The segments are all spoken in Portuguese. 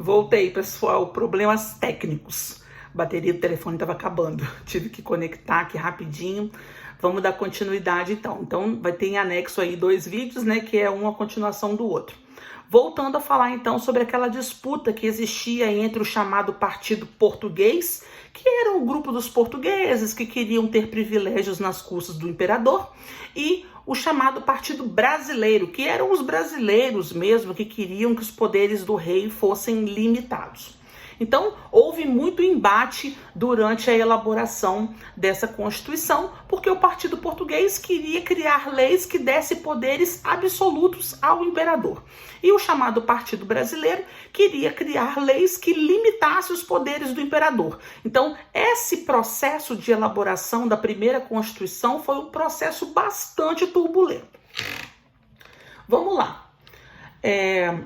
Voltei, pessoal. Problemas técnicos. A bateria do telefone estava acabando. Tive que conectar aqui rapidinho. Vamos dar continuidade então. Então vai ter em anexo aí 2 vídeos, né? Que é uma continuação do outro. Voltando a falar então sobre aquela disputa que existia entre o chamado Partido Português, que era o grupo dos portugueses que queriam ter privilégios nas custas do imperador, e o chamado Partido Brasileiro, que eram os brasileiros mesmo que queriam que os poderes do rei fossem limitados. Então, houve muito embate durante a elaboração dessa Constituição, porque o Partido Português queria criar leis que dessem poderes absolutos ao imperador. E o chamado Partido Brasileiro queria criar leis que limitassem os poderes do imperador. Então, esse processo de elaboração da primeira Constituição foi um processo bastante turbulento. Vamos lá.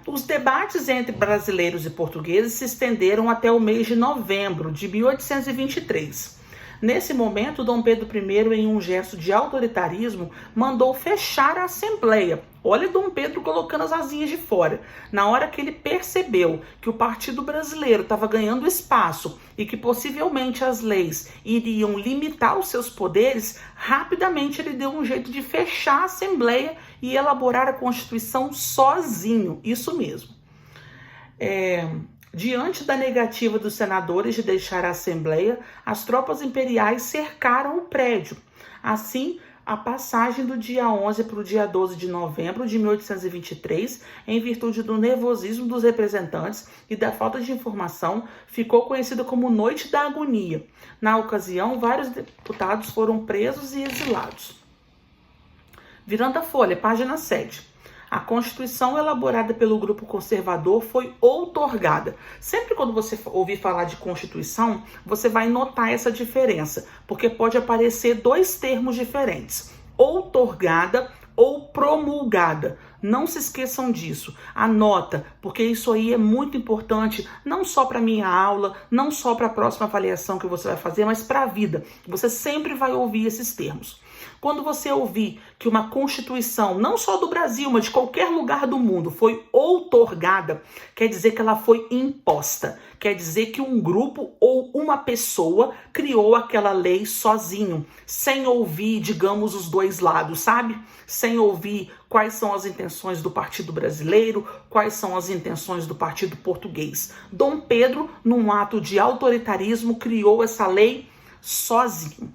Os debates entre brasileiros e portugueses se estenderam até o mês de novembro de 1823. Nesse momento, Dom Pedro I, em um gesto de autoritarismo, mandou fechar a Assembleia. Olha Dom Pedro colocando as asinhas de fora. Na hora que ele percebeu que o Partido Brasileiro estava ganhando espaço e que possivelmente as leis iriam limitar os seus poderes, rapidamente ele deu um jeito de fechar a Assembleia e elaborar a Constituição sozinho. Isso mesmo. Diante da negativa dos senadores de deixar a Assembleia, as tropas imperiais cercaram o prédio. Assim, a passagem do dia 11 para o dia 12 de novembro de 1823, em virtude do nervosismo dos representantes e da falta de informação, ficou conhecida como Noite da Agonia. Na ocasião, vários deputados foram presos e exilados. Virando a folha, página 7. A Constituição elaborada pelo grupo conservador foi outorgada. Sempre quando você ouvir falar de Constituição, você vai notar essa diferença, porque pode aparecer 2 termos diferentes: outorgada ou promulgada. Não se esqueçam disso. Anota, porque isso aí é muito importante, não só para minha aula, não só para a próxima avaliação que você vai fazer, mas para a vida. Você sempre vai ouvir esses termos. Quando você ouvir que uma Constituição, não só do Brasil, mas de qualquer lugar do mundo, foi outorgada, quer dizer que ela foi imposta. Quer dizer que um grupo ou uma pessoa criou aquela lei sozinho, sem ouvir, digamos, os 2 lados, sabe? Sem ouvir quais são as intenções do Partido Brasileiro, quais são as intenções do Partido Português. Dom Pedro, num ato de autoritarismo, criou essa lei sozinho.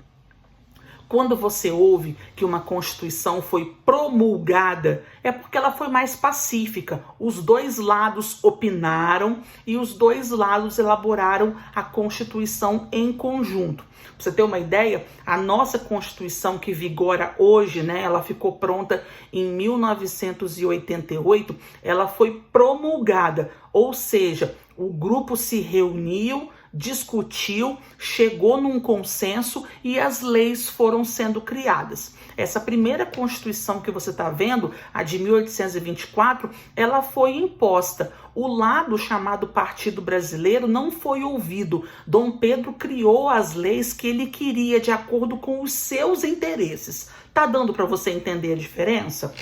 Quando você ouve que uma Constituição foi promulgada, é porque ela foi mais pacífica. Os 2 lados opinaram e os 2 lados elaboraram a Constituição em conjunto. Pra você ter uma ideia, a nossa Constituição que vigora hoje, né, ela ficou pronta em 1988, ela foi promulgada, ou seja, o grupo se reuniu, discutiu, chegou num consenso e as leis foram sendo criadas. Essa primeira Constituição que você está vendo, a de 1824, ela foi imposta. O lado chamado Partido Brasileiro não foi ouvido. Dom Pedro criou as leis que ele queria de acordo com os seus interesses. Tá dando para você entender a diferença?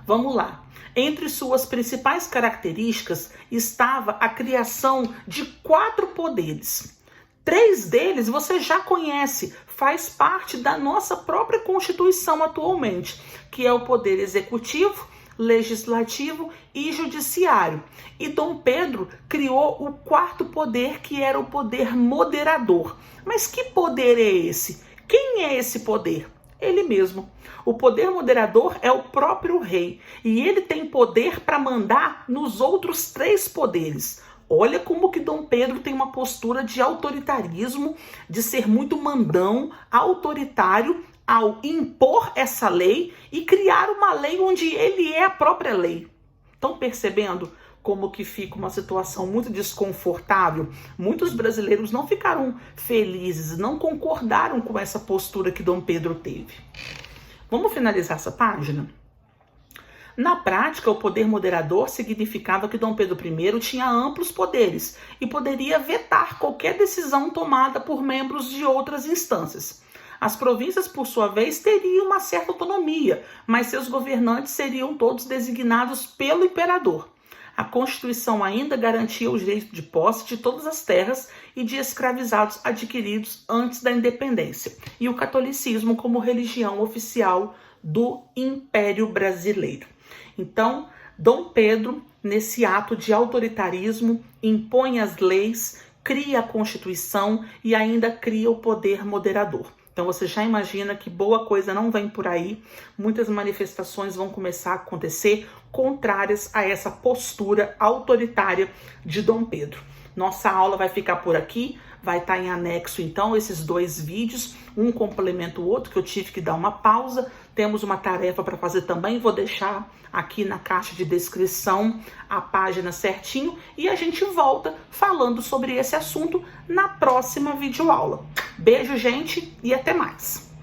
Vamos lá. Entre suas principais características estava a criação de 4 poderes. 3 deles você já conhece, faz parte da nossa própria Constituição atualmente, que é o poder executivo, legislativo e judiciário. E Dom Pedro criou o 4º poder, que era o poder moderador. Mas que poder é esse? Quem é esse poder? Ele mesmo. O poder moderador é o próprio rei e ele tem poder para mandar nos outros 3 poderes. Olha como que Dom Pedro tem uma postura de autoritarismo, de ser muito mandão, autoritário, ao impor essa lei e criar uma lei onde ele é a própria lei. Estão percebendo como que fica uma situação muito desconfortável? Muitos brasileiros não ficaram felizes, não concordaram com essa postura que Dom Pedro teve. Vamos finalizar essa página? Na prática, o poder moderador significava que Dom Pedro I tinha amplos poderes e poderia vetar qualquer decisão tomada por membros de outras instâncias. As províncias, por sua vez, teriam uma certa autonomia, mas seus governantes seriam todos designados pelo imperador. A Constituição ainda garantia o direito de posse de todas as terras e de escravizados adquiridos antes da independência, e o catolicismo como religião oficial do Império Brasileiro. Então, Dom Pedro, nesse ato de autoritarismo, impõe as leis, cria a Constituição e ainda cria o poder moderador. Então você já imagina que boa coisa não vem por aí. Muitas manifestações vão começar a acontecer contrárias a essa postura autoritária de Dom Pedro. Nossa aula vai ficar por aqui, vai estar em anexo então esses 2 vídeos, um complementa o outro, que eu tive que dar uma pausa. Temos uma tarefa para fazer também, vou deixar aqui na caixa de descrição a página certinho e a gente volta falando sobre esse assunto na próxima videoaula. Beijo, gente, e até mais!